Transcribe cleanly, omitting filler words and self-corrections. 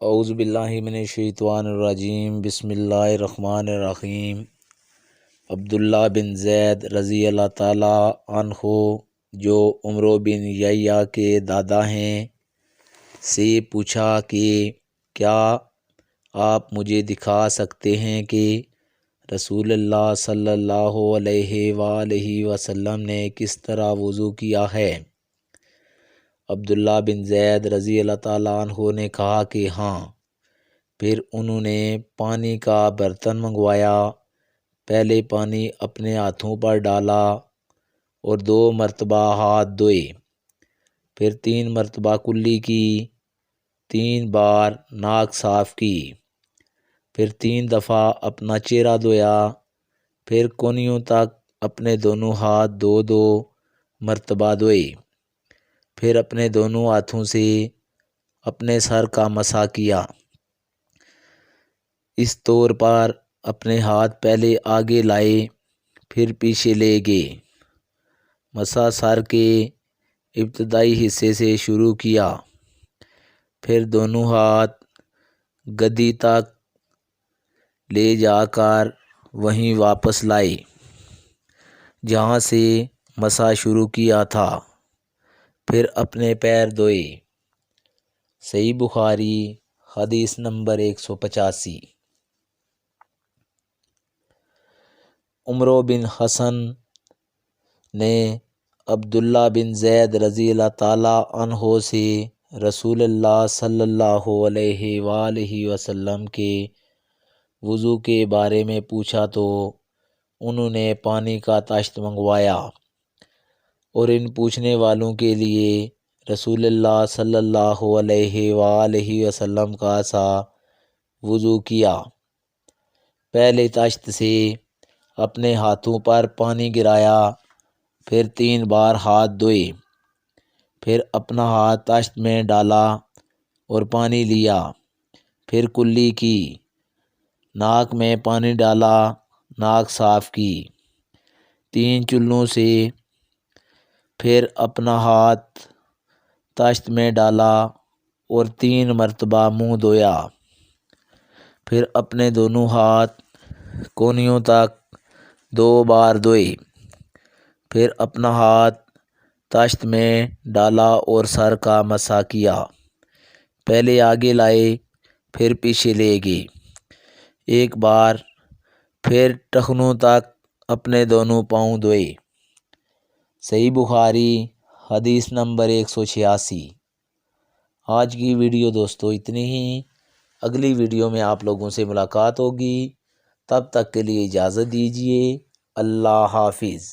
اعوذ باللہ من الشیطان الرجیم، بسم اللہ الرحمن الرحیم۔ عبداللہ بن زید رضی اللہ تعالیٰ عنہ جو عمرو بن یحییٰ کے دادا ہیں سے پوچھا کہ کیا آپ مجھے دکھا سکتے ہیں کہ رسول اللہ صلی اللہ علیہ وآلہ وسلم نے کس طرح وضو کیا ہے؟ عبداللہ بن زید رضی اللہ تعالیٰ عنہ نے کہا کہ ہاں۔ پھر انہوں نے پانی کا برتن منگوایا، پہلے پانی اپنے ہاتھوں پر ڈالا اور 2 مرتبہ ہاتھ دھوئے، پھر 3 مرتبہ کلی کی، 3 بار ناک صاف کی، پھر 3 دفعہ اپنا چہرہ دھویا، پھر کونیوں تک اپنے دونوں ہاتھ 2 مرتبہ دھوئے، پھر اپنے دونوں ہاتھوں سے اپنے سر کا مسح کیا۔ اس طور پر اپنے ہاتھ پہلے آگے لائے پھر پیچھے لے گئے۔ مسح سر کے ابتدائی حصے سے شروع کیا، پھر دونوں ہاتھ گدی تک لے جا کر وہیں واپس لائے جہاں سے مسح شروع کیا تھا، پھر اپنے پیر دھوئے۔ صحیح بخاری حدیث نمبر 185۔ عمرو بن حسن نے عبداللہ بن زید رضی اللہ تعالیٰ عنہ سے رسول اللہ صلی اللہ علیہ وآلہ وسلم کے وضو کے بارے میں پوچھا تو انہوں نے پانی کا طشت منگوایا اور ان پوچھنے والوں کے لیے رسول اللہ صلی اللہ علیہ وآلہ وسلم کا سا وضو کیا۔ پہلے طشت سے اپنے ہاتھوں پر پانی گرایا، پھر 3 بار ہاتھ دھوئے، پھر اپنا ہاتھ طشت میں ڈالا اور پانی لیا، پھر کلی کی، ناک میں پانی ڈالا، ناک صاف کی، 3 چولوں سے، پھر اپنا ہاتھ طشت میں ڈالا اور 3 مرتبہ منہ دھویا، پھر اپنے دونوں ہاتھ کونیوں تک 2 بار دھوئے، پھر اپنا ہاتھ طشت میں ڈالا اور سر کا مسح کیا۔ پہلے آگے لائے پھر پیچھے لے گئے 1 بار، پھر ٹخنوں تک اپنے دونوں پاؤں دھوئے۔ صحیح بخاری حدیث نمبر 186۔ آج کی ویڈیو دوستو اتنی ہی، اگلی ویڈیو میں آپ لوگوں سے ملاقات ہوگی، تب تک کے لیے اجازت دیجیے، اللہ حافظ۔